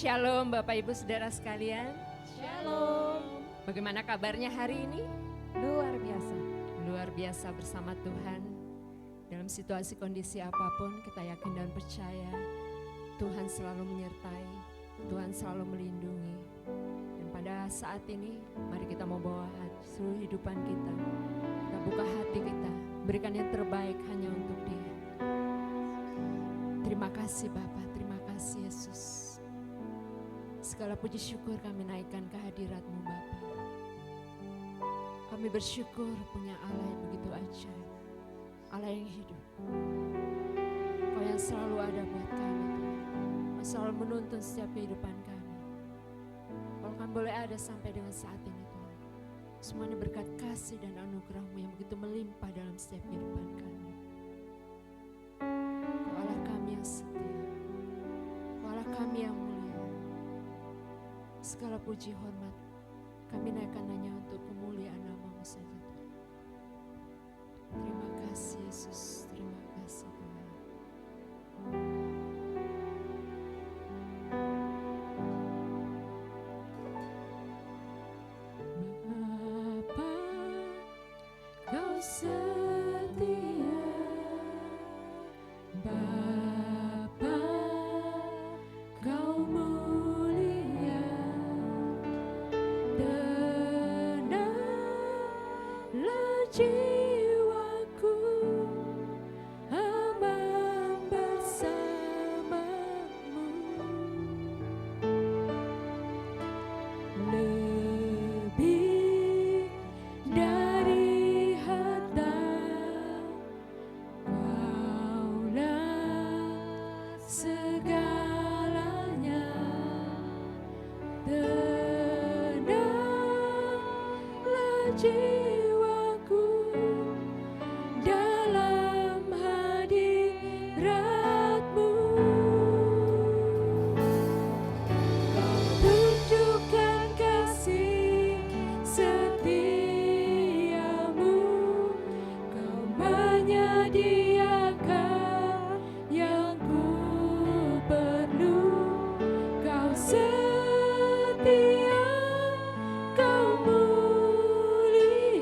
Shalom Bapak Ibu Saudara sekalian. Shalom. Bagaimana kabarnya hari ini? Luar biasa. Luar biasa bersama Tuhan. Dalam situasi kondisi apapun kita yakin dan percaya Tuhan selalu menyertai, Tuhan selalu melindungi. Dan pada saat ini mari kita mau bawa seluruh kehidupan kita. Kita buka hati kita, berikan yang terbaik hanya untuk Dia. Terima kasih Bapa, terima kasih Yesus. Segala puji syukur kami naikkan ke hadirat-Mu Bapa. Kami bersyukur punya Allah yang begitu ajaib, Allah yang hidup. Kau yang selalu ada buat kami Tuhan. Kau selalu menuntun setiap kehidupan kami. Kalau kami boleh ada sampai dengan saat ini Tuhan, semuanya berkat kasih dan anugerah-Mu yang begitu melimpah dalam setiap kehidupan kami. Kau Allah kami yang setia, Kau Allah kami yang mulia. Segala puji hormat kami naikkan hanya untuk kemuliaan nama-Mu saja Tuhan. Terima kasih Yesus, terima kasih Tuhan. Bapa, Kau setia, Bapa, Kau mulia. Tenanglah jiwaku, aman bersama-Mu. Lebih dari harta, Kaulah segalanya. Tenanglah jiwaku dalam hadirat-Mu. Kau tunjukkan kasih setiamu, Kau menyediakan yang ku perlu. Kau setia, Kau mulia.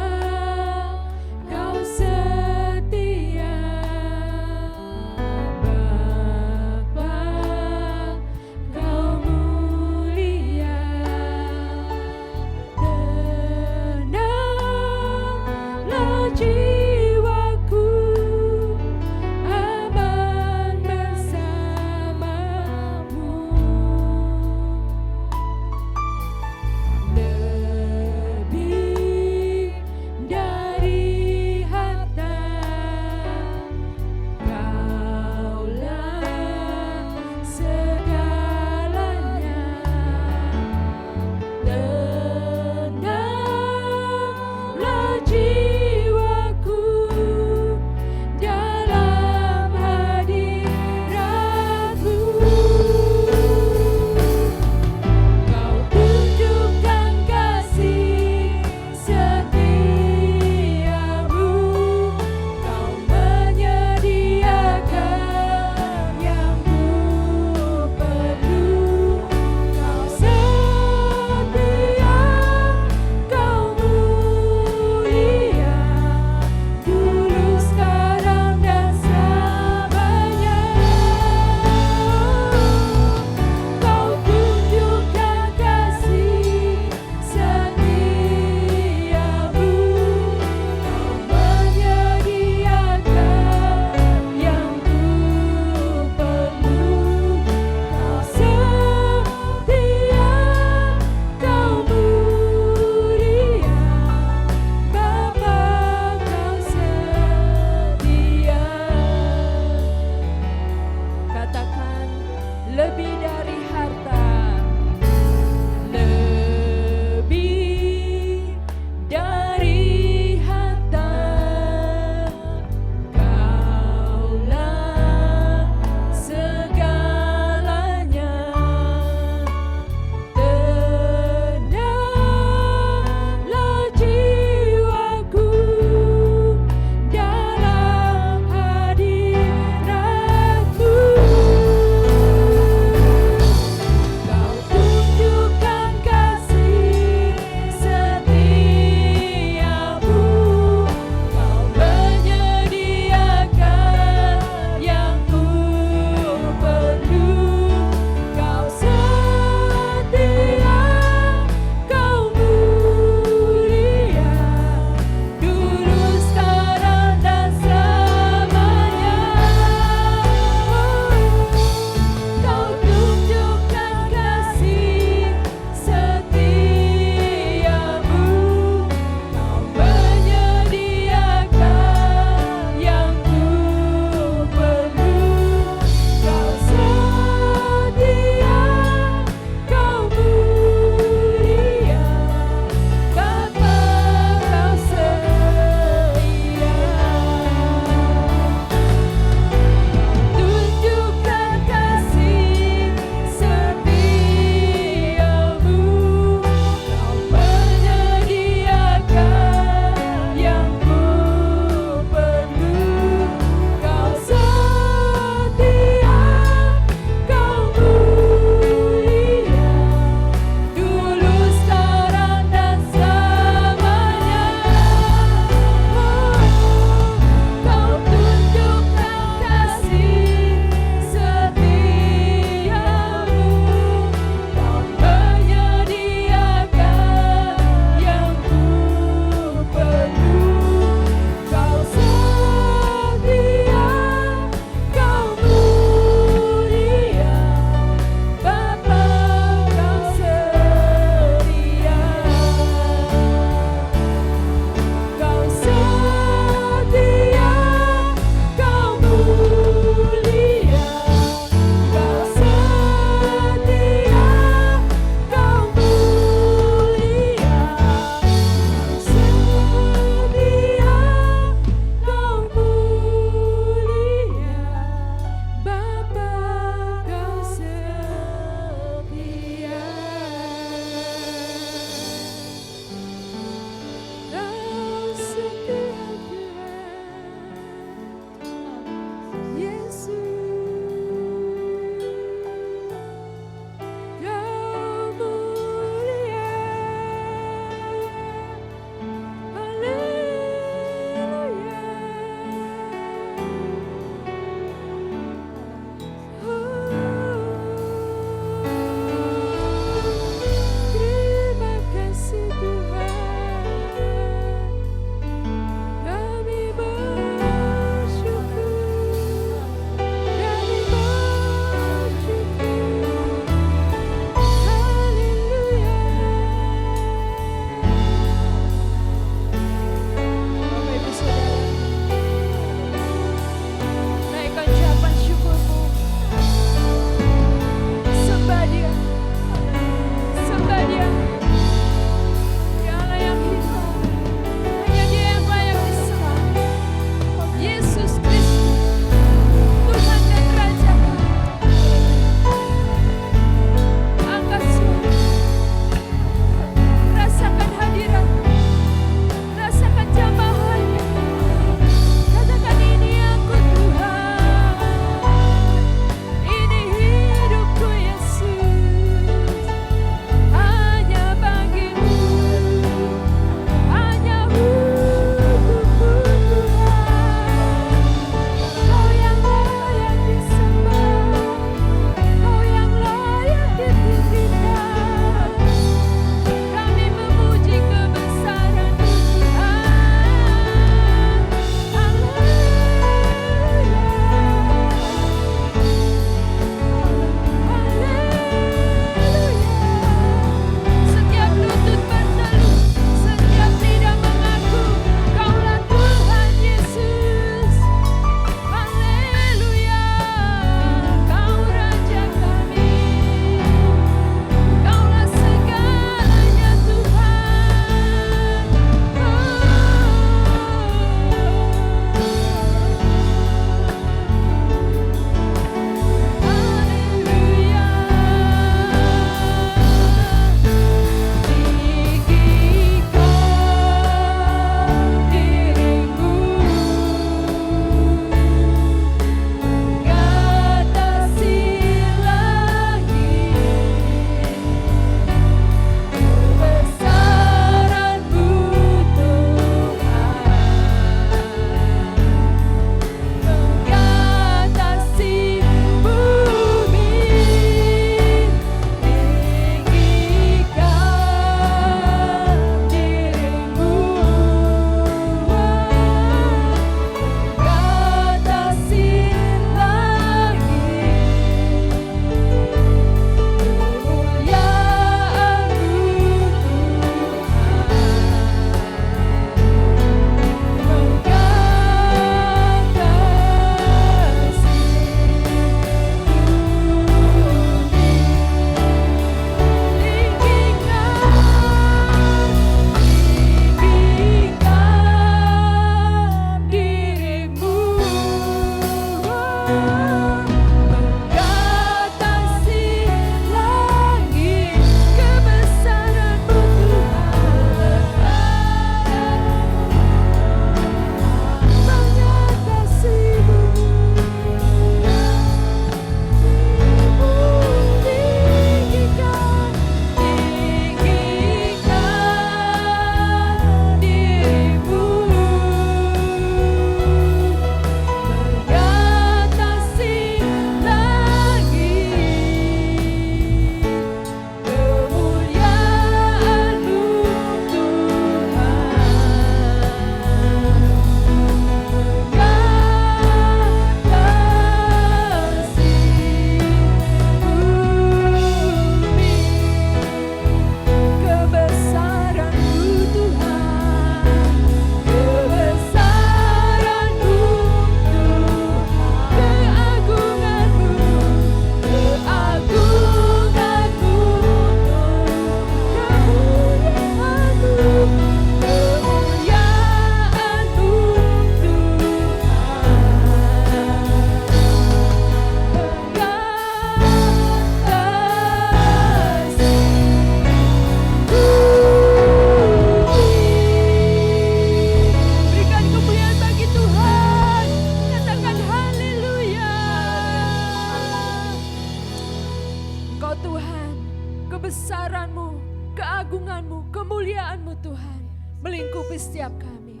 keagungan-Mu, kemuliaan-Mu Tuhan melingkupi setiap kami.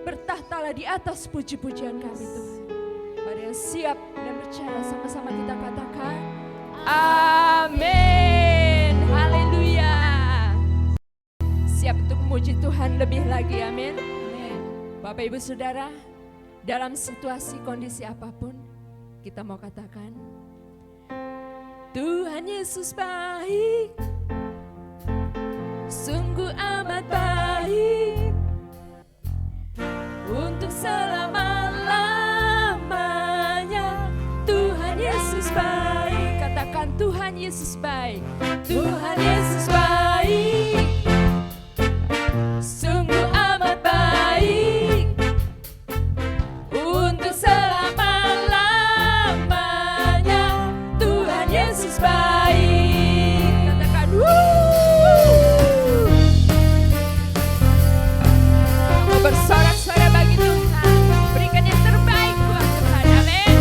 Bertahtalah di atas puji-pujian kami Tuhan. Mari yang siap dan percaya sama-sama kita katakan amin. Haleluya. Siap untuk memuji Tuhan lebih lagi, amin. Bapak Ibu Saudara, dalam situasi kondisi apapun kita mau katakan Tuhan Yesus baik, sungguh amat baik, untuk selama-lamanya. Tuhan Yesus baik, katakan Tuhan Yesus baik. Tuhan Yesus baik, sungguh amat baik, untuk selama-lamanya. Tuhan Yesus baik, katakan mau bersorak-sorai bagi Tuhan, berikan yang terbaik buat Tuhan, amin.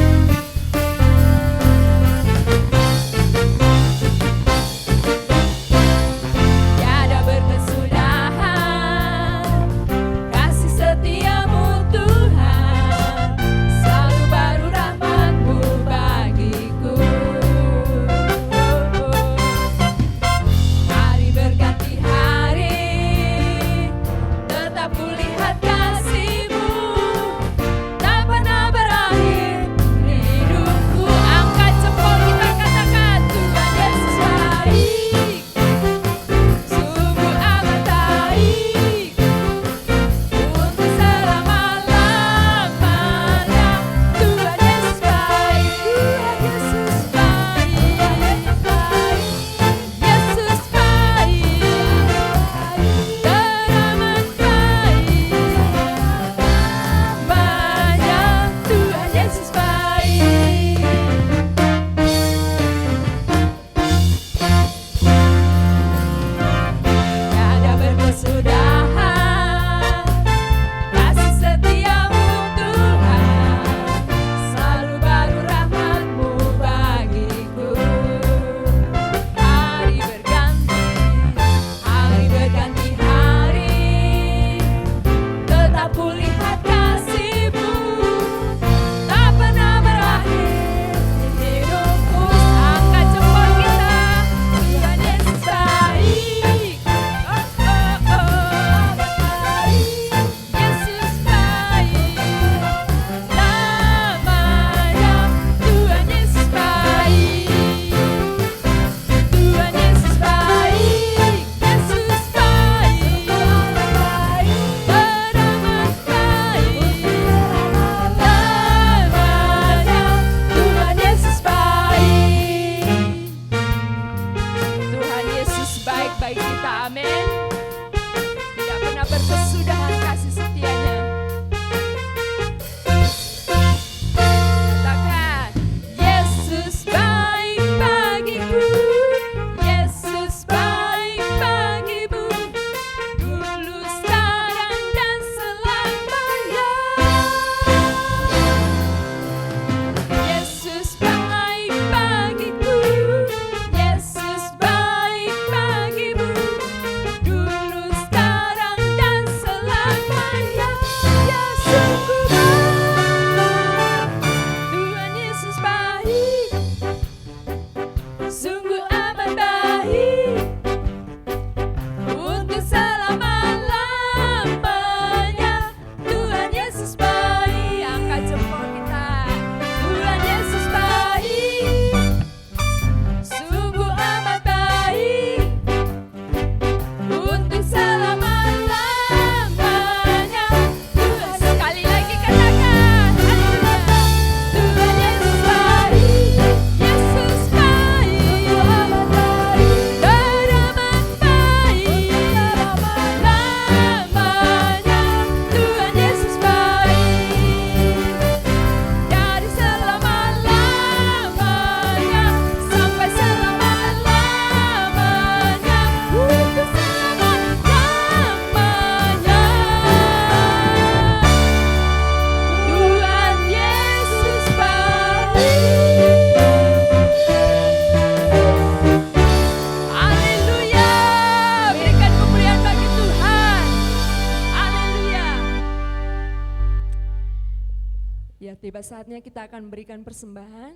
Tiba saatnya kita akan berikan persembahan.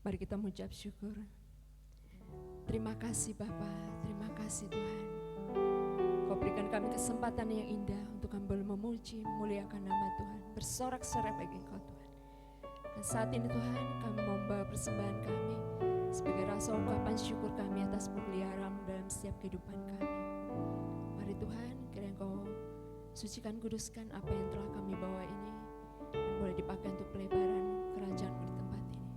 Mari kita mengucap syukur. Terima kasih Bapa, terima kasih Tuhan. Kau berikan kami kesempatan yang indah untuk kami boleh memuji, memuliakan nama Tuhan, bersorak-sorai bagi Engkau Tuhan. Dan saat ini Tuhan, kami membawa persembahan kami sebagai rasa ungkapan syukur kami atas pemeliharaan dalam setiap kehidupan kami. Mari Tuhan, kiranya Engkau sucikan, kuduskan apa yang telah kami bawa ini dan boleh dipakai untuk pelebaran kerajaan di tempat ini.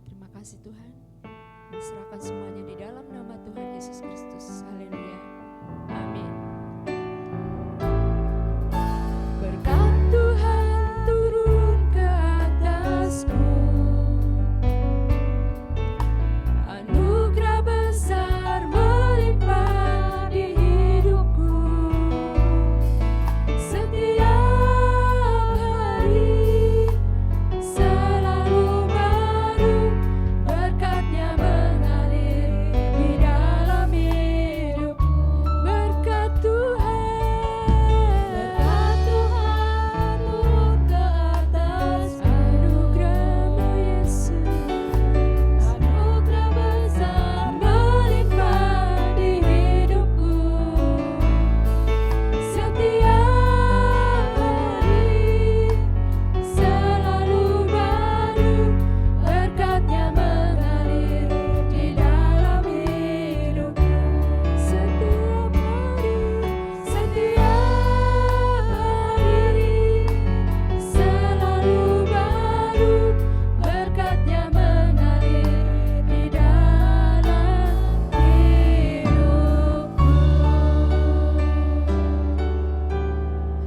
Terima kasih Tuhan. Serahkan semuanya di dalam nama Tuhan Yesus Kristus. Haleluya. Amin. Berkat Tuhan turun ke atasku, anugerah besar melimpah di hidupku. Setiap hari selalu baru berkatnya mengalir di dalam hidupku. Berkat Tuhan turun ke atas, anugerah-Mu Yesus, anugerah besar melimpah di hidupku. Setiap hari selalu baru berkatnya mengalir di dalam hidupku. Setiap hari selalu baru berkatnya mengalir di dalam hidupku.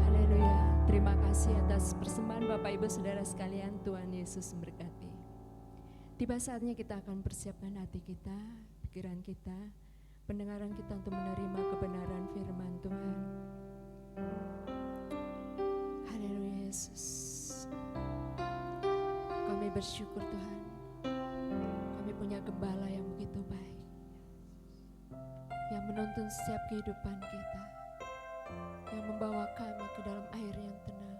Haleluya. Terima kasih atas persembahan Bapak Ibu Saudara sekalian. Tuhan Yesus memberkati. Tiba saatnya kita akan persiapkan hati kita, pikiran kita, pendengaran kita untuk menerima kebenaran firman Tuhan. Haleluya Yesus. Kami bersyukur Tuhan. Kami punya gembala yang begitu baik, yang menuntun setiap kehidupan kita, yang membawa kami ke dalam air yang tenang.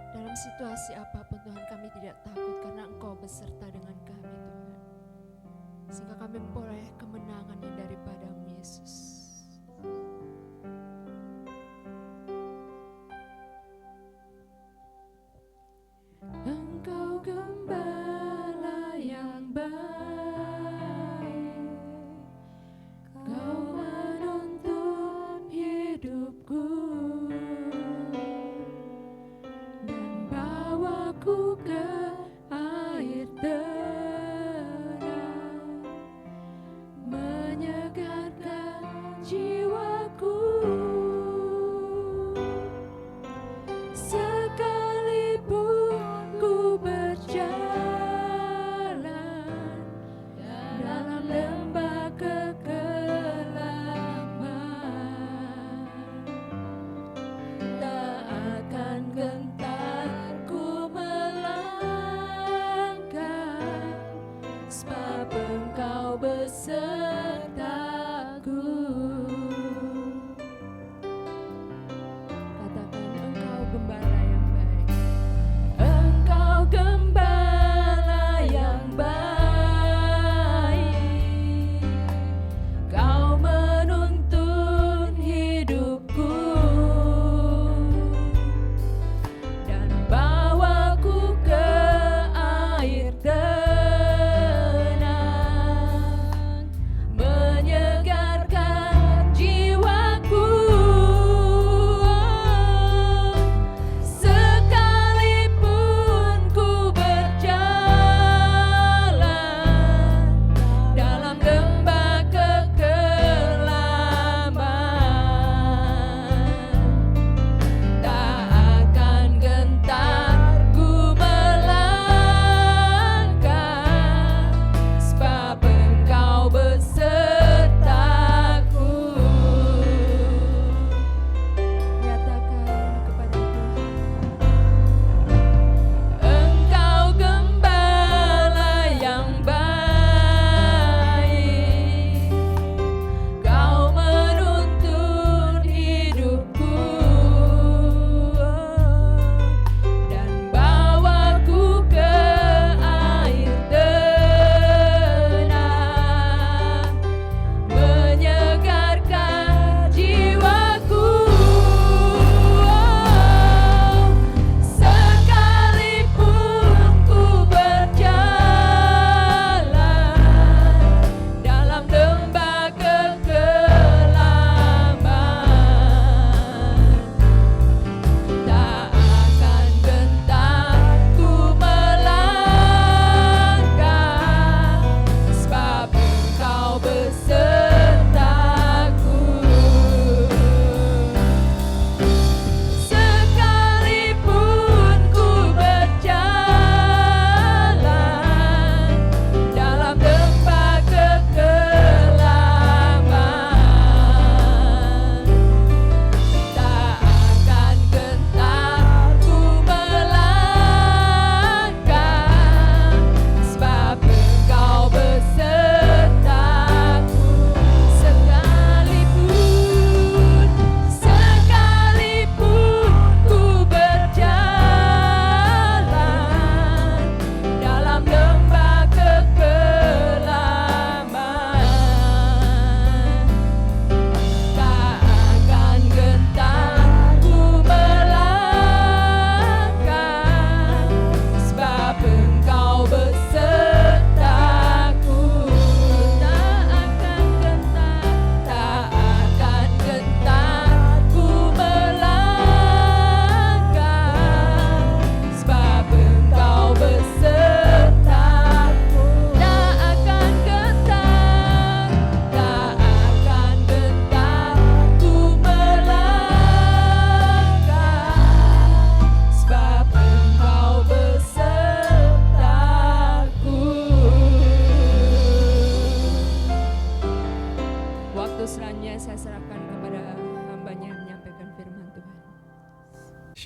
Dalam situasi apapun Tuhan, kami tidak takut karena Engkau beserta dengan kami Tuhan. Sehingga kami memperoleh kemenangan yang daripada-Mu Yesus. Engkau gembala yang baik, Kau menuntun hidupku dan bawaku ke air tenang, menyegarkan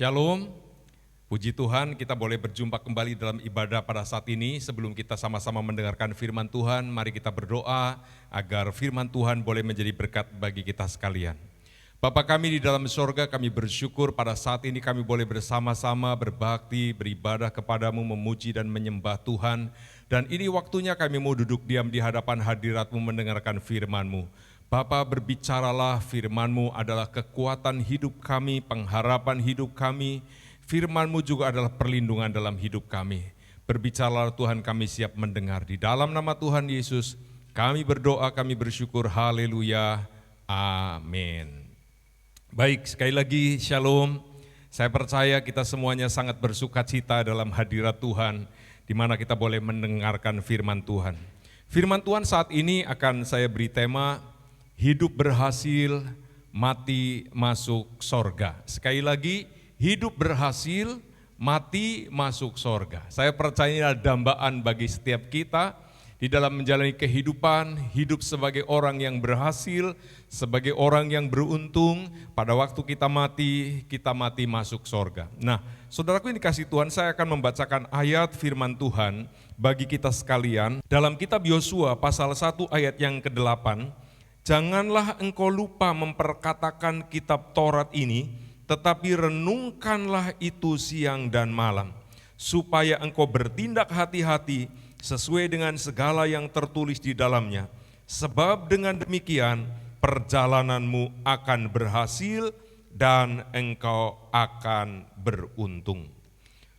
Shalom, puji Tuhan kita boleh berjumpa kembali dalam ibadah pada saat ini. Sebelum kita sama-sama mendengarkan firman Tuhan, mari kita berdoa agar firman Tuhan boleh menjadi berkat bagi kita sekalian. Bapa kami di dalam sorga, kami bersyukur pada saat ini kami boleh bersama-sama berbakti, beribadah kepadamu, memuji dan menyembah Tuhan. Dan ini waktunya kami mau duduk diam di hadapan hadirat-Mu mendengarkan firman-Mu. Bapa, berbicaralah, firman-Mu adalah kekuatan hidup kami, pengharapan hidup kami. Firman-Mu juga adalah perlindungan dalam hidup kami. Berbicaralah Tuhan, kami siap mendengar. Di dalam nama Tuhan Yesus, kami berdoa, kami bersyukur, haleluya, amin. Baik, sekali lagi shalom. Saya percaya kita semuanya sangat bersuka cita dalam hadirat Tuhan, di mana kita boleh mendengarkan firman Tuhan. Firman Tuhan saat ini akan saya beri tema, hidup berhasil, mati masuk sorga. Sekali lagi, hidup berhasil, mati masuk sorga. Saya percaya ini adalah dambaan bagi setiap kita di dalam menjalani kehidupan, hidup sebagai orang yang berhasil, sebagai orang yang beruntung. Pada waktu kita mati masuk sorga. Nah, saudaraku yang dikasihi Tuhan, saya akan membacakan ayat firman Tuhan bagi kita sekalian. Dalam kitab Yosua pasal 1 ayat yang ke-8, janganlah engkau lupa memperkatakan kitab Taurat ini, tetapi renungkanlah itu siang dan malam, supaya engkau bertindak hati-hati sesuai dengan segala yang tertulis di dalamnya. Sebab dengan demikian perjalananmu akan berhasil dan engkau akan beruntung.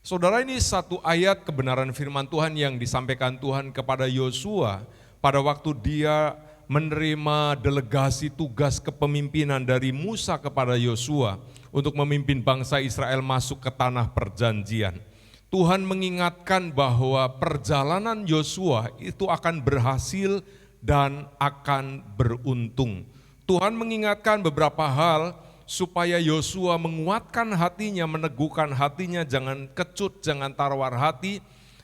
Saudara, ini satu ayat kebenaran firman Tuhan yang disampaikan Tuhan kepada Yosua pada waktu dia menerima delegasi tugas kepemimpinan dari Musa kepada Yosua untuk memimpin bangsa Israel masuk ke tanah perjanjian. Tuhan mengingatkan bahwa perjalanan Yosua itu akan berhasil dan akan beruntung. Tuhan mengingatkan beberapa hal supaya Yosua menguatkan hatinya, meneguhkan hatinya, jangan kecut, jangan tawar hati,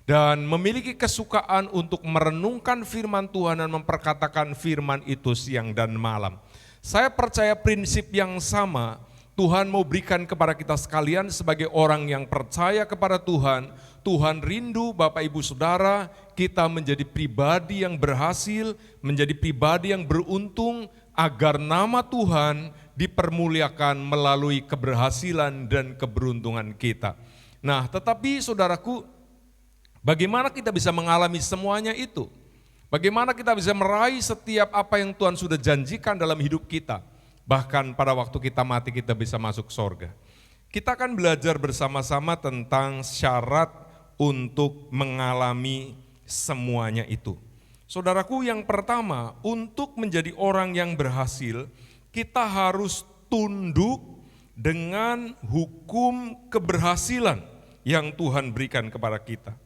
dan memiliki kesukaan untuk merenungkan firman Tuhan dan memperkatakan firman itu siang dan malam. Saya percaya prinsip yang sama Tuhan mau berikan kepada kita sekalian sebagai orang yang percaya kepada Tuhan. Tuhan rindu Bapak Ibu Saudara kita menjadi pribadi yang berhasil, menjadi pribadi yang beruntung agar nama Tuhan dipermuliakan melalui keberhasilan dan keberuntungan kita. Nah, tetapi saudaraku, bagaimana kita bisa mengalami semuanya itu? Bagaimana kita bisa meraih setiap apa yang Tuhan sudah janjikan dalam hidup kita? Bahkan pada waktu kita mati kita bisa masuk sorga. Kita akan belajar bersama-sama tentang syarat untuk mengalami semuanya itu. Saudaraku, yang pertama, untuk menjadi orang yang berhasil, kita harus tunduk dengan hukum keberhasilan yang Tuhan berikan kepada kita.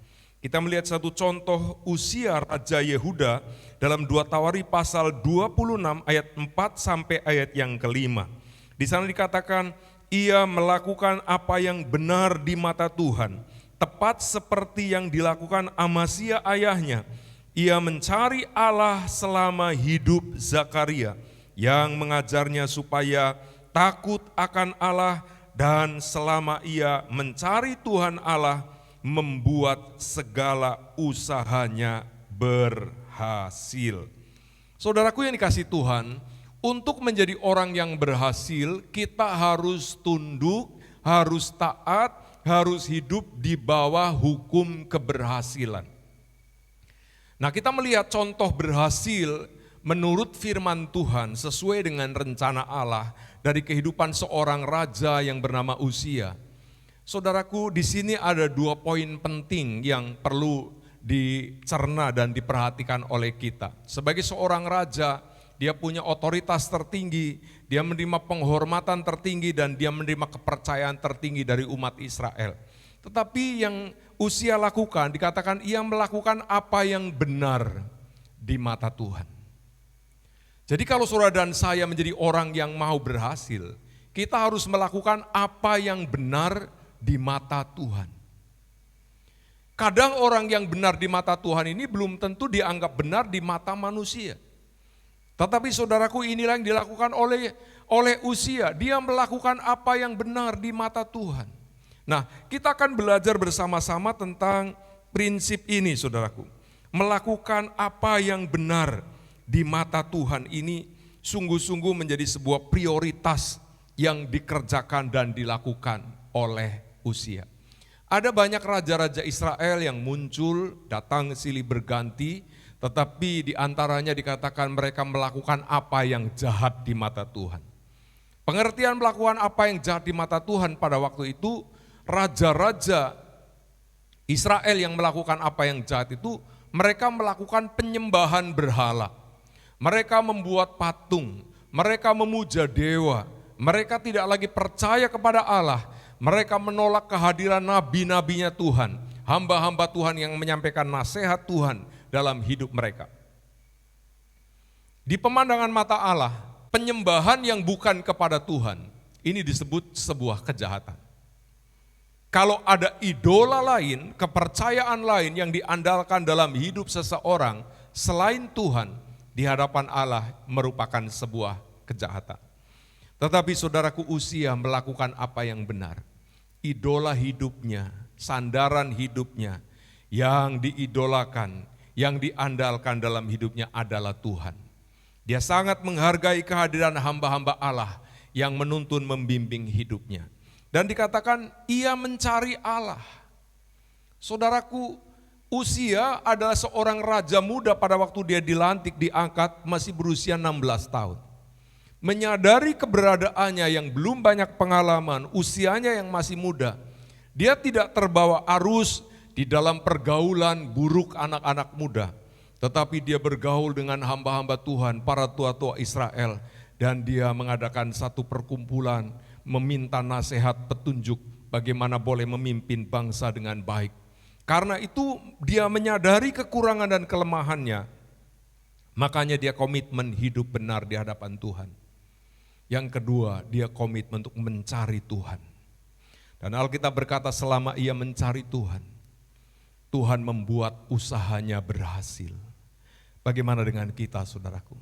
Kita melihat satu contoh Uzia Raja Yehuda dalam 2 Tawari pasal 26 ayat 4 sampai ayat yang ke-5. Di sana dikatakan, ia melakukan apa yang benar di mata Tuhan, tepat seperti yang dilakukan Amasya ayahnya. Ia mencari Allah selama hidup Zakaria, yang mengajarnya supaya takut akan Allah, dan selama ia mencari Tuhan Allah, membuat segala usahanya berhasil. Saudaraku yang dikasihi Tuhan, untuk menjadi orang yang berhasil, kita harus tunduk, harus taat, harus hidup di bawah hukum keberhasilan. Nah, kita melihat contoh berhasil menurut firman Tuhan sesuai dengan rencana Allah dari kehidupan seorang raja yang bernama Uzia. Saudaraku, di sini ada 2 poin penting yang perlu dicerna dan diperhatikan oleh kita. Sebagai seorang raja, dia punya otoritas tertinggi, dia menerima penghormatan tertinggi, dan dia menerima kepercayaan tertinggi dari umat Israel. Tetapi yang Uzia lakukan, dikatakan ia melakukan apa yang benar di mata Tuhan. Jadi kalau saudara dan saya menjadi orang yang mau berhasil, kita harus melakukan apa yang benar di mata Tuhan. Kadang orang yang benar di mata Tuhan ini belum tentu dianggap benar di mata manusia. Tetapi saudaraku, inilah yang dilakukan oleh Uzia. Dia melakukan apa yang benar di mata Tuhan. Nah, kita akan belajar bersama-sama tentang prinsip ini, saudaraku. Melakukan apa yang benar di mata Tuhan ini sungguh-sungguh menjadi sebuah prioritas yang dikerjakan dan dilakukan oleh Uzia. Ada banyak raja-raja Israel yang muncul, datang silih berganti, tetapi di antaranya dikatakan mereka melakukan apa yang jahat di mata Tuhan. Pengertian melakukan apa yang jahat di mata Tuhan pada waktu itu, raja-raja Israel yang melakukan apa yang jahat itu, mereka melakukan penyembahan berhala. Mereka membuat patung, mereka memuja dewa, mereka tidak lagi percaya kepada Allah, mereka menolak kehadiran nabi-nabinya Tuhan, hamba-hamba Tuhan yang menyampaikan nasihat Tuhan dalam hidup mereka. Di pemandangan mata Allah, penyembahan yang bukan kepada Tuhan, ini disebut sebuah kejahatan. Kalau ada idola lain, kepercayaan lain yang diandalkan dalam hidup seseorang selain Tuhan, di hadapan Allah merupakan sebuah kejahatan. Tetapi saudaraku, Uzia melakukan apa yang benar. Idola hidupnya, sandaran hidupnya, yang diidolakan, yang diandalkan dalam hidupnya adalah Tuhan. Dia sangat menghargai kehadiran hamba-hamba Allah yang menuntun membimbing hidupnya. Dan dikatakan ia mencari Allah. Saudaraku, Uzia adalah seorang raja muda pada waktu dia dilantik, diangkat, masih berusia 16 tahun. Menyadari keberadaannya yang belum banyak pengalaman, usianya yang masih muda, dia tidak terbawa arus di dalam pergaulan buruk anak-anak muda. Tetapi dia bergaul dengan hamba-hamba Tuhan, para tua-tua Israel. Dan dia mengadakan satu perkumpulan, meminta nasihat petunjuk bagaimana boleh memimpin bangsa dengan baik. Karena itu dia menyadari kekurangan dan kelemahannya, makanya dia komitmen hidup benar di hadapan Tuhan. Yang kedua, dia komitmen untuk mencari Tuhan. Dan Alkitab berkata selama ia mencari Tuhan, Tuhan membuat usahanya berhasil. Bagaimana dengan kita, saudaraku?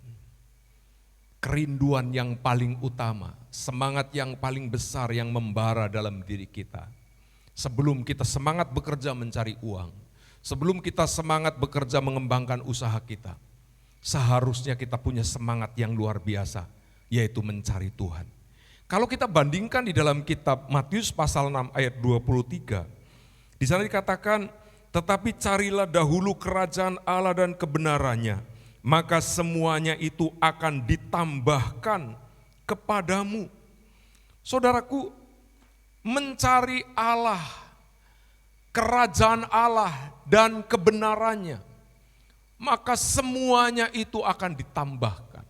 Kerinduan yang paling utama, semangat yang paling besar yang membara dalam diri kita. Sebelum kita semangat bekerja mencari uang, sebelum kita semangat bekerja mengembangkan usaha kita, seharusnya kita punya semangat yang luar biasa, yaitu mencari Tuhan. Kalau kita bandingkan di dalam kitab Matius pasal 6 ayat 23, di sana dikatakan, tetapi carilah dahulu kerajaan Allah dan kebenarannya, maka semuanya itu akan ditambahkan kepadamu. Saudaraku, mencari Allah, kerajaan Allah dan kebenarannya, maka semuanya itu akan ditambahkan.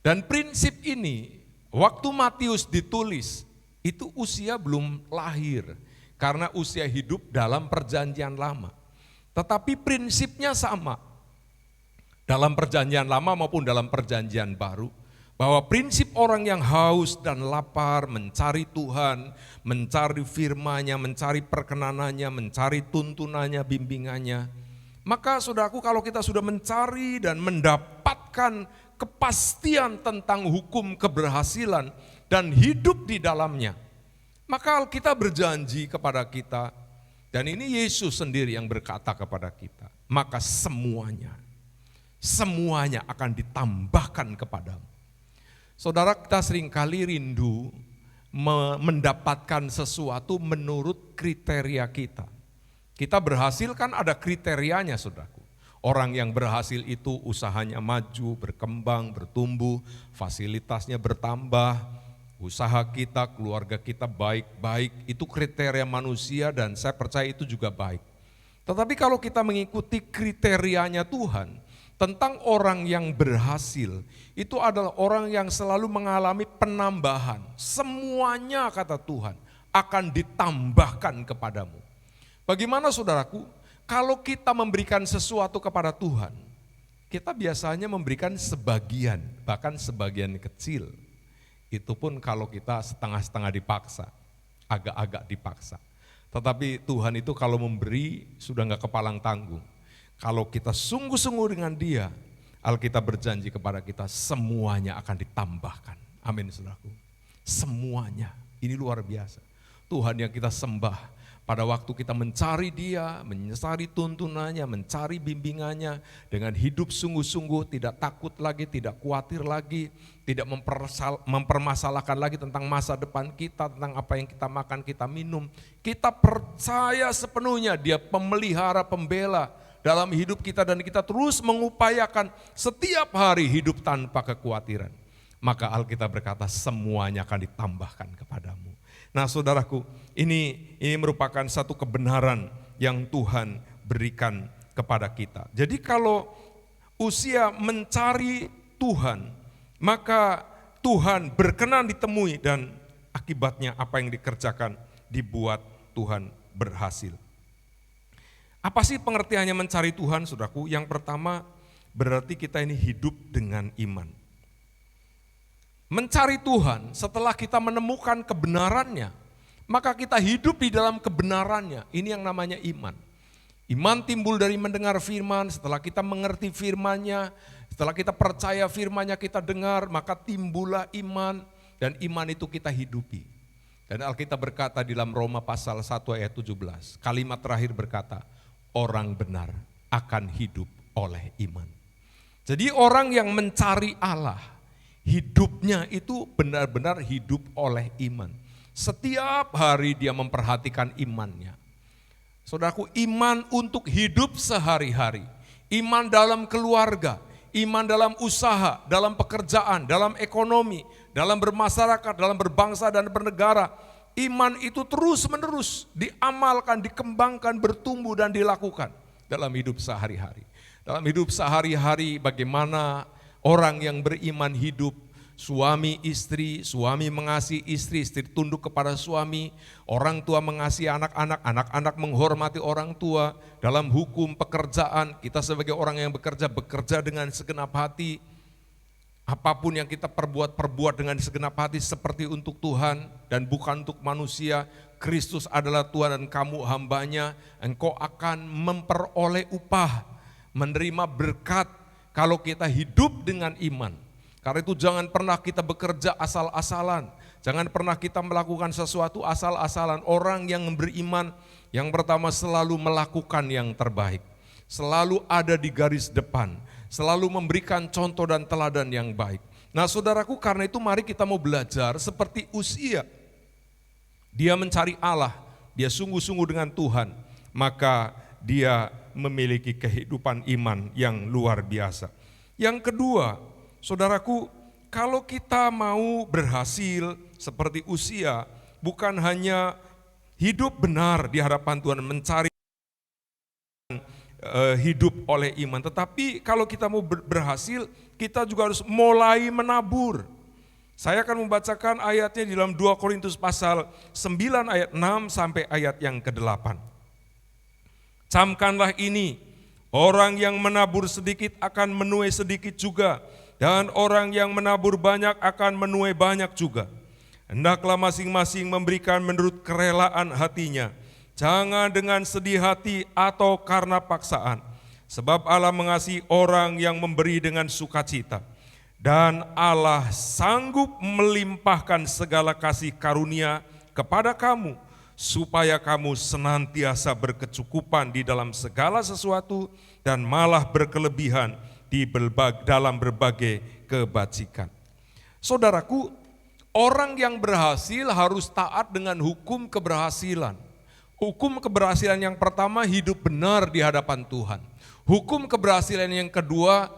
Dan prinsip ini, waktu Matius ditulis, itu Uzia belum lahir, karena Uzia hidup dalam perjanjian lama. Tetapi prinsipnya sama, dalam perjanjian lama maupun dalam perjanjian baru, bahwa prinsip orang yang haus dan lapar mencari Tuhan, mencari firman-Nya, mencari perkenanannya, mencari tuntunannya, bimbingannya. Maka saudaraku, kalau kita sudah mencari dan mendapatkan kepastian tentang hukum keberhasilan dan hidup di dalamnya, maka Alkitab berjanji kepada kita, dan ini Yesus sendiri yang berkata kepada kita, maka semuanya akan ditambahkan kepadamu. Saudara, kita seringkali rindu mendapatkan sesuatu menurut kriteria kita. Kita berhasil kan ada kriterianya, saudaraku. Orang yang berhasil itu usahanya maju, berkembang, bertumbuh, fasilitasnya bertambah, usaha kita, keluarga kita baik-baik, itu kriteria manusia dan saya percaya itu juga baik. Tetapi kalau kita mengikuti kriterianya Tuhan, tentang orang yang berhasil, itu adalah orang yang selalu mengalami penambahan. Semuanya, kata Tuhan, akan ditambahkan kepadamu. Bagaimana saudaraku, kalau kita memberikan sesuatu kepada Tuhan, kita biasanya memberikan sebagian, bahkan sebagian kecil. Itu pun kalau kita setengah-setengah dipaksa, agak-agak dipaksa. Tetapi Tuhan itu kalau memberi sudah enggak kepalang tanggung. Kalau kita sungguh-sungguh dengan Dia, Alkitab berjanji kepada kita semuanya akan ditambahkan. Amin, saudaraku. Semuanya, ini luar biasa. Tuhan yang kita sembah. Pada waktu kita mencari Dia, mencari tuntunannya, mencari bimbingannya, dengan hidup sungguh-sungguh, tidak takut lagi, tidak khawatir lagi, tidak mempermasalahkan lagi tentang masa depan kita, tentang apa yang kita makan, kita minum. Kita percaya sepenuhnya Dia pemelihara, pembela dalam hidup kita, dan kita terus mengupayakan setiap hari hidup tanpa kekhawatiran. Maka Alkitab berkata semuanya akan ditambahkan kepadamu. Nah saudaraku, ini merupakan satu kebenaran yang Tuhan berikan kepada kita. Jadi kalau Uzia mencari Tuhan, maka Tuhan berkenan ditemui, dan akibatnya apa yang dikerjakan dibuat Tuhan berhasil. Apa sih pengertiannya mencari Tuhan, saudaraku? Yang pertama, berarti kita ini hidup dengan iman. Mencari Tuhan setelah kita menemukan kebenarannya, maka kita hidup di dalam kebenarannya. Ini yang namanya iman. Iman timbul dari mendengar firman, setelah kita mengerti firman-Nya, setelah kita percaya firman-Nya kita dengar, maka timbullah iman, dan iman itu kita hidupi. Dan Alkitab berkata di dalam Roma pasal 1 ayat 17, kalimat terakhir berkata, orang benar akan hidup oleh iman. Jadi orang yang mencari Allah, hidupnya itu benar-benar hidup oleh iman. Setiap hari dia memperhatikan imannya. Saudaraku, iman untuk hidup sehari-hari, iman dalam keluarga, iman dalam usaha, dalam pekerjaan, dalam ekonomi, dalam bermasyarakat, dalam berbangsa dan bernegara. Iman itu terus-menerus diamalkan, dikembangkan, bertumbuh dan dilakukan dalam hidup sehari-hari. Dalam hidup sehari-hari bagaimana orang yang beriman hidup, suami istri, suami mengasihi istri, istri tunduk kepada suami, orang tua mengasihi anak-anak, anak-anak menghormati orang tua, dalam hukum pekerjaan, kita sebagai orang yang bekerja dengan segenap hati, apapun yang kita perbuat dengan segenap hati seperti untuk Tuhan dan bukan untuk manusia. Kristus adalah Tuhan dan kamu hambanya, engkau akan memperoleh upah, menerima berkat, kalau kita hidup dengan iman. Karena itu jangan pernah kita bekerja asal-asalan. Jangan pernah kita melakukan sesuatu asal-asalan. Orang yang beriman yang pertama selalu melakukan yang terbaik. Selalu ada di garis depan. Selalu memberikan contoh dan teladan yang baik. Nah saudaraku, karena itu mari kita mau belajar seperti Uzia. Dia mencari Allah, dia sungguh-sungguh dengan Tuhan. Maka dia memiliki kehidupan iman yang luar biasa. Yang kedua, saudaraku, kalau kita mau berhasil seperti Uzia, bukan hanya hidup benar di hadapan Tuhan, mencari hidup oleh iman, tetapi kalau kita mau berhasil, kita juga harus mulai menabur. Saya akan membacakan ayatnya di dalam 2 Korintus pasal 9 ayat 6 sampai ayat yang ke-8. Camkanlah ini, orang yang menabur sedikit akan menuai sedikit juga, dan orang yang menabur banyak akan menuai banyak juga. Hendaklah masing-masing memberikan menurut kerelaan hatinya, jangan dengan sedih hati atau karena paksaan. Sebab Allah mengasihi orang yang memberi dengan sukacita. Dan Allah sanggup melimpahkan segala kasih karunia kepada kamu, supaya kamu senantiasa berkecukupan di dalam segala sesuatu dan malah berkelebihan dalam berbagai kebajikan. Saudaraku, orang yang berhasil harus taat dengan hukum keberhasilan. Hukum keberhasilan yang pertama, hidup benar di hadapan Tuhan. Hukum keberhasilan yang kedua,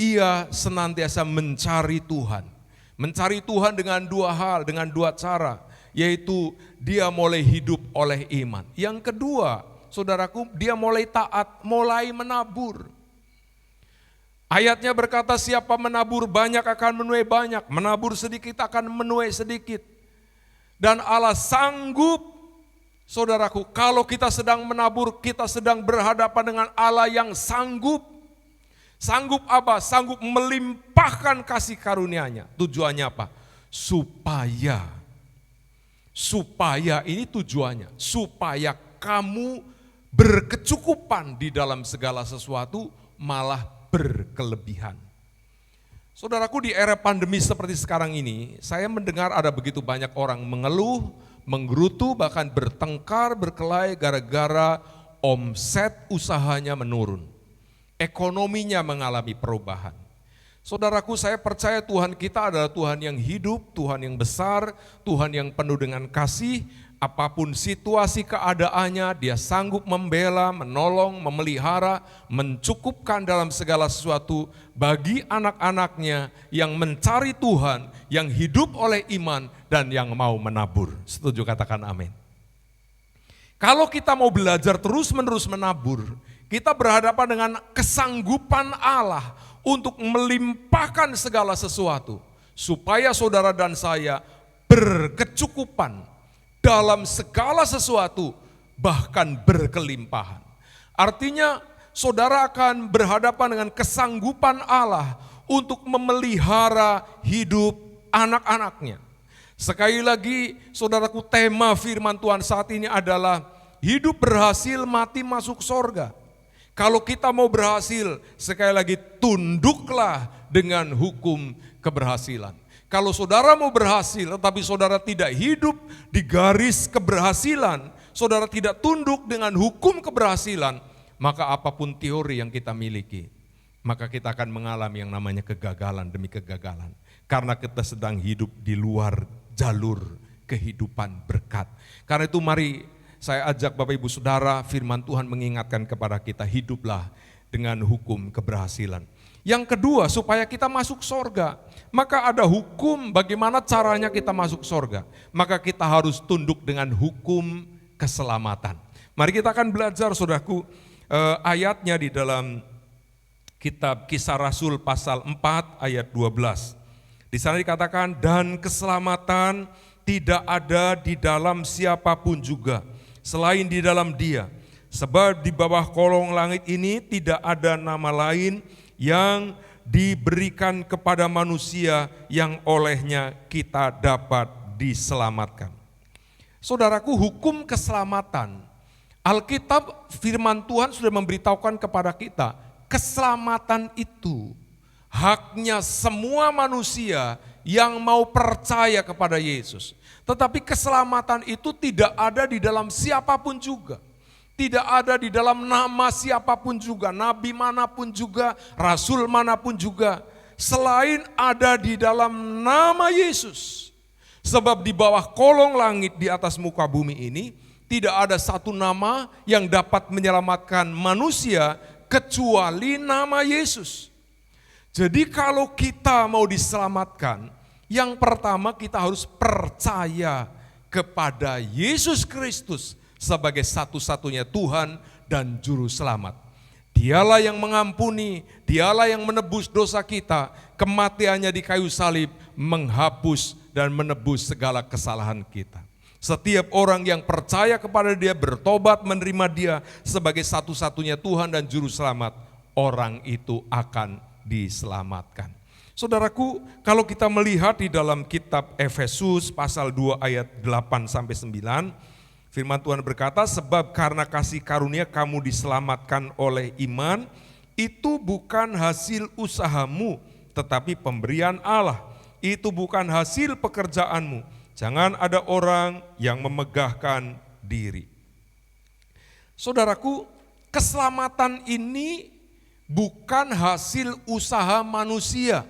ia senantiasa mencari Tuhan. Mencari Tuhan dengan dua hal, dengan dua cara, yaitu dia mulai hidup oleh iman. Yang kedua, saudaraku, dia mulai taat, mulai menabur. Ayatnya berkata, siapa menabur banyak akan menuai banyak, menabur sedikit akan menuai sedikit. Dan Allah sanggup, saudaraku, kalau kita sedang menabur, kita sedang berhadapan dengan Allah yang sanggup. Sanggup apa? Sanggup melimpahkan kasih karunia-Nya. Tujuannya apa? Supaya ini tujuannya, supaya kamu berkecukupan di dalam segala sesuatu, malah berkelebihan. Saudaraku, di era pandemi seperti sekarang ini, saya mendengar ada begitu banyak orang mengeluh, menggerutu, bahkan bertengkar, berkelahi gara-gara omset usahanya menurun. Ekonominya mengalami perubahan. Saudaraku, saya percaya Tuhan kita adalah Tuhan yang hidup, Tuhan yang besar, Tuhan yang penuh dengan kasih. Apapun situasi keadaannya, Dia sanggup membela, menolong, memelihara, mencukupkan dalam segala sesuatu bagi anak-anaknya yang mencari Tuhan, yang hidup oleh iman, dan yang mau menabur. Setuju, katakan amin. Kalau kita mau belajar terus-menerus menabur, kita berhadapan dengan kesanggupan Allah untuk melimpahkan segala sesuatu, supaya saudara dan saya berkecukupan dalam segala sesuatu, bahkan berkelimpahan. Artinya saudara akan berhadapan dengan kesanggupan Allah untuk memelihara hidup anak-anaknya. Sekali lagi saudaraku, tema firman Tuhan saat ini adalah hidup berhasil, mati masuk sorga. Kalau kita mau berhasil, sekali lagi tunduklah dengan hukum keberhasilan. Kalau saudara mau berhasil tetapi saudara tidak hidup di garis keberhasilan, saudara tidak tunduk dengan hukum keberhasilan, maka apapun teori yang kita miliki, maka kita akan mengalami yang namanya kegagalan demi kegagalan. Karena kita sedang hidup di luar jalur kehidupan berkat. Karena itu mari saya ajak Bapak Ibu Saudara, firman Tuhan mengingatkan kepada kita, hiduplah dengan hukum keberhasilan. Yang kedua, supaya kita masuk sorga, maka ada hukum bagaimana caranya kita masuk sorga. Maka kita harus tunduk dengan hukum keselamatan. Mari kita akan belajar saudaraku, ayatnya di dalam kitab Kisah Rasul pasal 4 ayat 12. Di sana dikatakan, dan keselamatan tidak ada di dalam siapapun juga, selain di dalam Dia. Sebab di bawah kolong langit ini tidak ada nama lain yang diberikan kepada manusia yang olehnya kita dapat diselamatkan. Saudaraku, hukum keselamatan, Alkitab firman Tuhan sudah memberitahukan kepada kita, keselamatan itu haknya semua manusia yang mau percaya kepada Yesus. Tetapi keselamatan itu tidak ada di dalam siapapun juga. Tidak ada di dalam nama siapapun juga, nabi manapun juga, rasul manapun juga, selain ada di dalam nama Yesus. Sebab di bawah kolong langit di atas muka bumi ini, tidak ada satu nama yang dapat menyelamatkan manusia kecuali nama Yesus. Jadi kalau kita mau diselamatkan, yang pertama kita harus percaya kepada Yesus Kristus sebagai satu-satunya Tuhan dan Juru Selamat. Dialah yang mengampuni, Dialah yang menebus dosa kita. Kematiannya di kayu salib menghapus dan menebus segala kesalahan kita. Setiap orang yang percaya kepada Dia, bertobat, menerima Dia sebagai satu-satunya Tuhan dan Juru Selamat, orang itu akan diselamatkan. Saudaraku, kalau kita melihat di dalam kitab Efesus pasal 2 ayat 8-9, firman Tuhan berkata, sebab karena kasih karunia kamu diselamatkan oleh iman, itu bukan hasil usahamu, tetapi pemberian Allah. Itu bukan hasil pekerjaanmu. Jangan ada orang yang memegahkan diri. Saudaraku, keselamatan ini bukan hasil usaha manusia.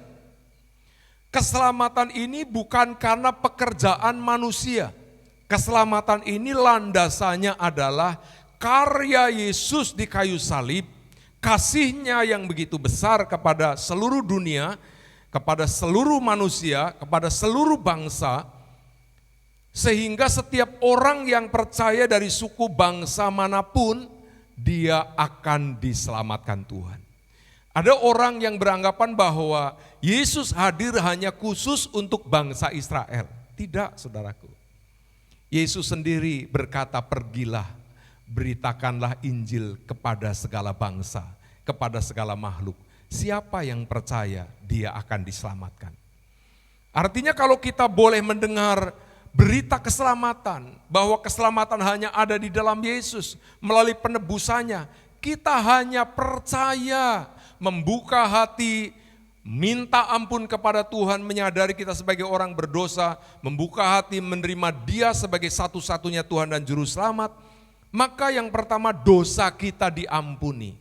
Keselamatan ini bukan karena pekerjaan manusia. Keselamatan ini landasannya adalah karya Yesus di kayu salib, kasih-Nya yang begitu besar kepada seluruh dunia, kepada seluruh manusia, kepada seluruh bangsa, sehingga setiap orang yang percaya dari suku bangsa manapun, dia akan diselamatkan Tuhan. Ada orang yang beranggapan bahwa Yesus hadir hanya khusus untuk bangsa Israel. Tidak, saudaraku. Yesus sendiri berkata, pergilah, beritakanlah Injil kepada segala bangsa, kepada segala makhluk. Siapa yang percaya, dia akan diselamatkan. Artinya kalau kita boleh mendengar berita keselamatan, bahwa keselamatan hanya ada di dalam Yesus melalui penebusannya, kita hanya percaya, membuka hati, minta ampun kepada Tuhan, menyadari kita sebagai orang berdosa, membuka hati menerima Dia sebagai satu-satunya Tuhan dan Juru Selamat, maka yang pertama dosa kita diampuni.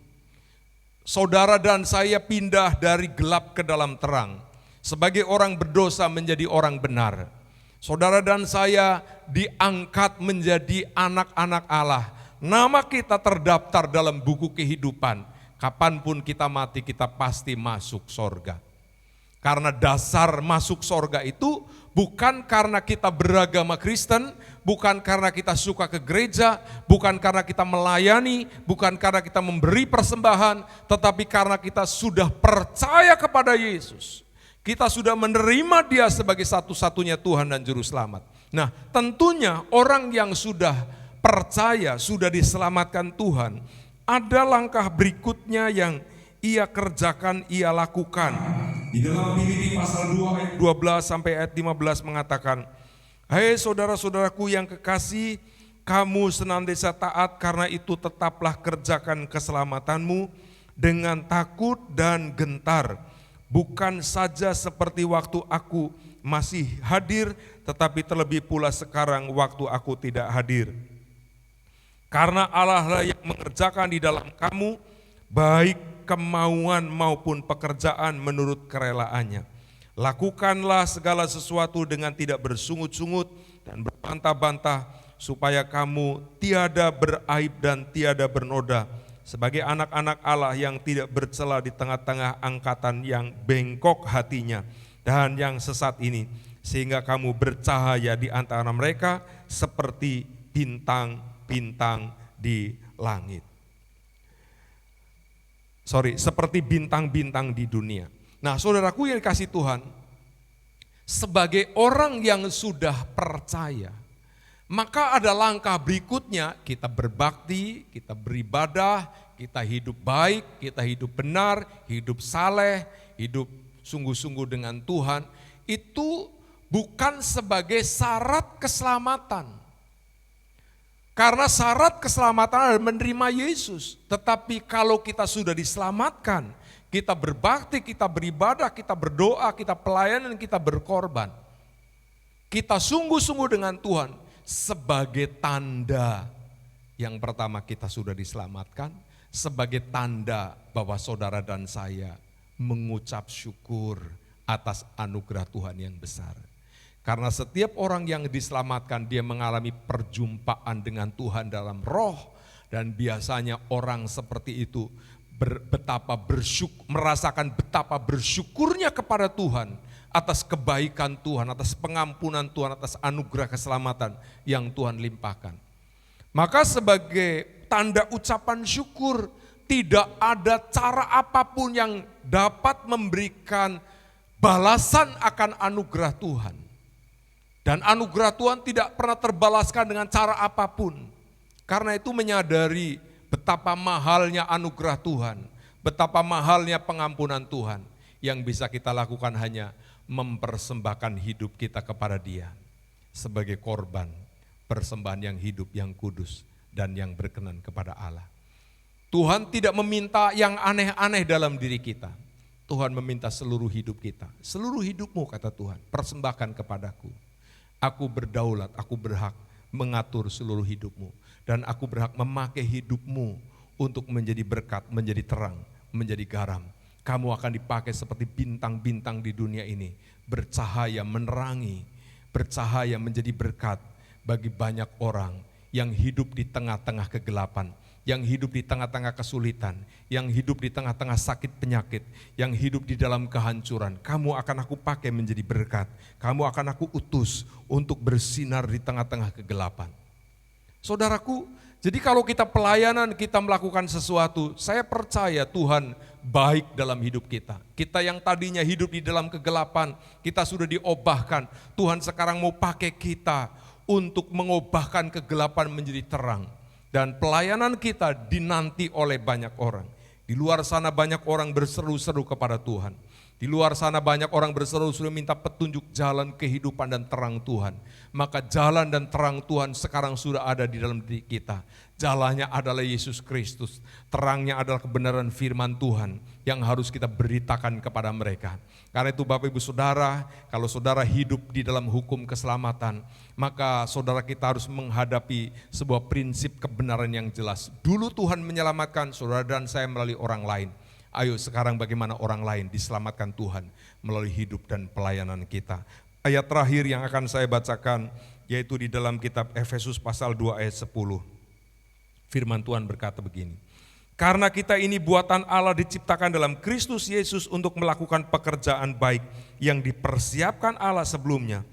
Saudara dan saya pindah dari gelap ke dalam terang. Sebagai orang berdosa menjadi orang benar. Saudara dan saya diangkat menjadi anak-anak Allah. Nama kita terdaftar dalam buku kehidupan. Kapanpun kita mati, kita pasti masuk sorga. Karena dasar masuk sorga itu bukan karena kita beragama Kristen, bukan karena kita suka ke gereja, bukan karena kita melayani, bukan karena kita memberi persembahan, tetapi karena kita sudah percaya kepada Yesus. Kita sudah menerima Dia sebagai satu-satunya Tuhan dan Juru Selamat. Nah, tentunya orang yang sudah percaya, sudah diselamatkan Tuhan, ada langkah berikutnya yang ia kerjakan, ia lakukan. Di dalam Filipi pasal 2 ayat 12 sampai ayat 15 mengatakan, "Hai saudara-saudaraku yang kekasih, kamu senantiasa taat, karena itu tetaplah kerjakan keselamatanmu dengan takut dan gentar. Bukan saja seperti waktu aku masih hadir, tetapi terlebih pula sekarang waktu aku tidak hadir. Karena Allah lah yang mengerjakan di dalam kamu, baik kemauan maupun pekerjaan menurut kerelaannya. Lakukanlah segala sesuatu dengan tidak bersungut-sungut dan berbantah-bantah, supaya kamu tiada beraib dan tiada bernoda, sebagai anak-anak Allah yang tidak bercela di tengah-tengah angkatan yang bengkok hatinya dan yang sesat ini, sehingga kamu bercahaya di antara mereka seperti bintang-bintang di langit." Seperti bintang-bintang di dunia. Nah, saudaraku yang dikasih Tuhan, sebagai orang yang sudah percaya, maka ada langkah berikutnya, kita berbakti, kita beribadah, kita hidup baik, kita hidup benar, hidup saleh, hidup sungguh-sungguh dengan Tuhan, itu bukan sebagai syarat keselamatan. Karena syarat keselamatan adalah menerima Yesus. Tetapi kalau kita sudah diselamatkan, kita berbakti, kita beribadah, kita berdoa, kita pelayanan, kita berkorban. Kita sungguh-sungguh dengan Tuhan sebagai tanda yang pertama kita sudah diselamatkan, sebagai tanda bahwa saudara dan saya mengucap syukur atas anugerah Tuhan yang besar. Karena setiap orang yang diselamatkan, dia mengalami perjumpaan dengan Tuhan dalam roh. Dan biasanya orang seperti itu merasakan betapa bersyukurnya kepada Tuhan atas kebaikan Tuhan, atas pengampunan Tuhan, atas anugerah keselamatan yang Tuhan limpahkan. Maka sebagai tanda ucapan syukur, tidak ada cara apapun yang dapat memberikan balasan akan anugerah Tuhan. Dan anugerah Tuhan tidak pernah terbalaskan dengan cara apapun. Karena itu menyadari betapa mahalnya anugerah Tuhan, betapa mahalnya pengampunan Tuhan, yang bisa kita lakukan hanya mempersembahkan hidup kita kepada Dia sebagai korban, persembahan yang hidup, yang kudus, dan yang berkenan kepada Allah. Tuhan tidak meminta yang aneh-aneh dalam diri kita. Tuhan meminta seluruh hidup kita. Seluruh hidupmu, kata Tuhan, persembahkan kepadaku. Aku berdaulat, aku berhak mengatur seluruh hidupmu. Dan aku berhak memakai hidupmu untuk menjadi berkat, menjadi terang, menjadi garam. Kamu akan dipakai seperti bintang-bintang di dunia ini. Bercahaya, menerangi, bercahaya menjadi berkat bagi banyak orang yang hidup di tengah-tengah kegelapan, yang hidup di tengah-tengah kesulitan, yang hidup di tengah-tengah sakit penyakit, yang hidup di dalam kehancuran. Kamu akan aku pakai menjadi berkat. Kamu akan aku utus untuk bersinar di tengah-tengah kegelapan. Saudaraku, jadi kalau kita pelayanan, kita melakukan sesuatu, saya percaya Tuhan baik dalam hidup kita. Kita yang tadinya hidup di dalam kegelapan, kita sudah diobahkan. Tuhan sekarang mau pakai kita untuk mengubahkan kegelapan menjadi terang. Dan pelayanan kita dinanti oleh banyak orang. Di luar sana banyak orang berseru-seru kepada Tuhan. Di luar sana banyak orang berseru-seru minta petunjuk jalan kehidupan dan terang Tuhan. Maka jalan dan terang Tuhan sekarang sudah ada di dalam diri kita. Jalannya adalah Yesus Kristus. Terangnya adalah kebenaran firman Tuhan yang harus kita beritakan kepada mereka. Karena itu Bapak Ibu Saudara, kalau saudara hidup di dalam hukum keselamatan, maka saudara kita harus menghadapi sebuah prinsip kebenaran yang jelas. Dulu Tuhan menyelamatkan saudara dan saya melalui orang lain. Ayo sekarang bagaimana orang lain diselamatkan Tuhan melalui hidup dan pelayanan kita. Ayat terakhir yang akan saya bacakan yaitu di dalam kitab Efesus pasal 2 ayat 10. Firman Tuhan berkata begini, karena kita ini buatan Allah diciptakan dalam Kristus Yesus untuk melakukan pekerjaan baik yang dipersiapkan Allah sebelumnya.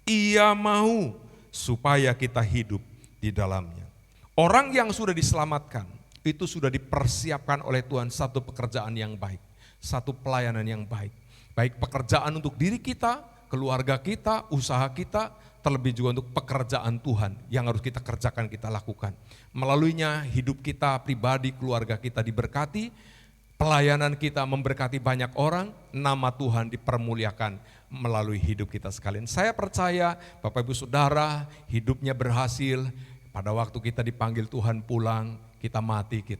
Ia mau supaya kita hidup di dalamnya. Orang yang sudah diselamatkan itu sudah dipersiapkan oleh Tuhan satu pekerjaan yang baik, satu pelayanan yang baik. Baik pekerjaan untuk diri kita, keluarga kita, usaha kita, terlebih juga untuk pekerjaan Tuhan yang harus kita kerjakan, kita lakukan. Melaluinya hidup kita pribadi, keluarga kita diberkati, pelayanan kita memberkati banyak orang, nama Tuhan dipermuliakan melalui hidup kita sekalian. Saya percaya Bapak Ibu Saudara hidupnya berhasil, pada waktu kita dipanggil Tuhan pulang, kita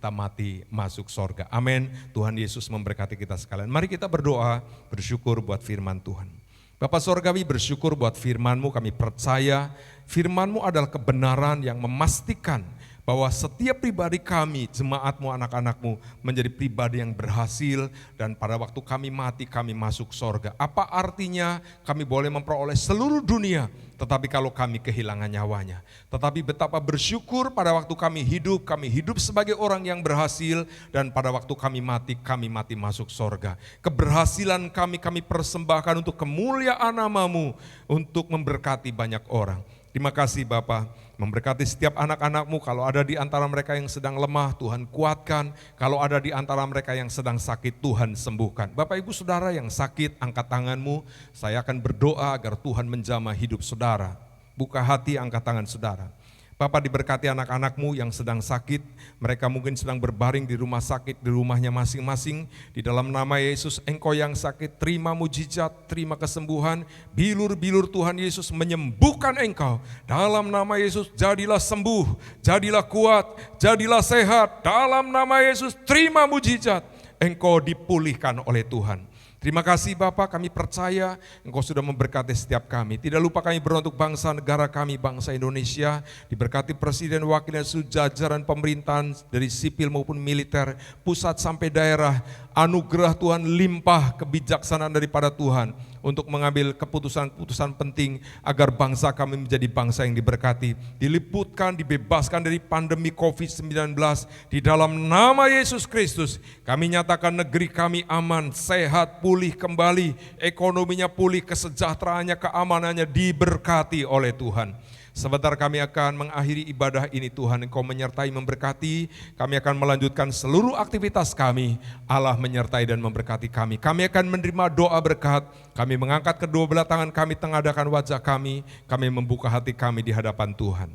mati masuk sorga. Amin. Tuhan Yesus memberkati kita sekalian. Mari kita berdoa, bersyukur buat firman Tuhan. Bapak Sorgawi, bersyukur buat firman-Mu, kami percaya firman-Mu adalah kebenaran yang memastikan bahwa setiap pribadi kami, jemaat-Mu, anak-anak-Mu menjadi pribadi yang berhasil dan pada waktu kami mati kami masuk sorga. Apa artinya kami boleh memperoleh seluruh dunia tetapi kalau kami kehilangan nyawanya. Tetapi betapa bersyukur pada waktu kami hidup sebagai orang yang berhasil dan pada waktu kami mati masuk sorga. Keberhasilan kami persembahkan untuk kemuliaan nama-Mu, untuk memberkati banyak orang. Terima kasih Bapa, memberkati setiap anak-anak-Mu. Kalau ada di antara mereka yang sedang lemah, Tuhan kuatkan. Kalau ada di antara mereka yang sedang sakit, Tuhan sembuhkan. Bapak Ibu Saudara yang sakit, angkat tanganmu. Saya akan berdoa agar Tuhan menjamah hidup saudara. Buka hati, angkat tangan saudara. Bapak diberkati anak-anak-Mu yang sedang sakit, mereka mungkin sedang berbaring di rumah sakit, di rumahnya masing-masing. Di dalam nama Yesus, Engkau yang sakit, terima mujizat, terima kesembuhan. Bilur-bilur Tuhan Yesus menyembuhkan engkau. Dalam nama Yesus, jadilah sembuh, jadilah kuat, jadilah sehat. Dalam nama Yesus, terima mujizat. Engkau dipulihkan oleh Tuhan. Terima kasih Bapak, kami percaya Engkau sudah memberkati setiap kami. Tidak lupa kami berdoa untuk bangsa negara kami, bangsa Indonesia. Diberkati Presiden, Wakil dan seluruh jajaran pemerintahan dari sipil maupun militer, pusat sampai daerah. Anugerah Tuhan limpah, kebijaksanaan daripada Tuhan untuk mengambil keputusan-keputusan penting agar bangsa kami menjadi bangsa yang diberkati. Diliputkan, dibebaskan dari pandemi COVID-19 di dalam nama Yesus Kristus. Kami nyatakan negeri kami aman, sehat, pulih kembali, ekonominya pulih, kesejahteraannya, keamanannya diberkati oleh Tuhan. Sebentar kami akan mengakhiri ibadah ini Tuhan, Engkau menyertai memberkati, kami akan melanjutkan seluruh aktivitas kami, Allah menyertai dan memberkati kami. Kami akan menerima doa berkat, kami mengangkat kedua belah tangan kami, tengadakan wajah kami membuka hati kami di hadapan Tuhan.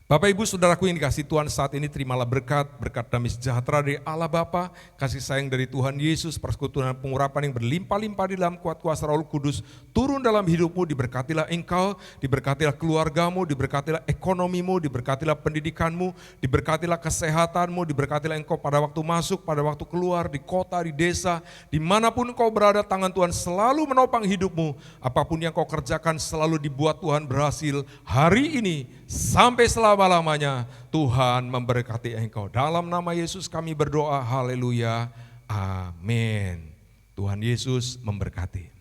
Bapak Ibu Saudaraku yang dikasihi Tuhan, saat ini terimalah berkat damai sejahtera dari Allah Bapa, kasih sayang dari Tuhan Yesus, persekutuan pengurapan yang berlimpah-limpah di dalam kuat kuasa Roh Kudus, turun dalam hidupmu, diberkatilah engkau, diberkatilah keluargamu, diberkatilah ekonomimu, diberkatilah pendidikanmu, diberkatilah kesehatanmu, diberkatilah engkau pada waktu masuk, pada waktu keluar, di kota, di desa, dimanapun engkau berada, tangan Tuhan selalu menopang hidupmu, apapun yang kau kerjakan selalu dibuat Tuhan berhasil, hari ini sampai selama-lamanya Tuhan memberkati engkau. Dalam nama Yesus kami berdoa, haleluya, amin. Tuhan Yesus memberkati.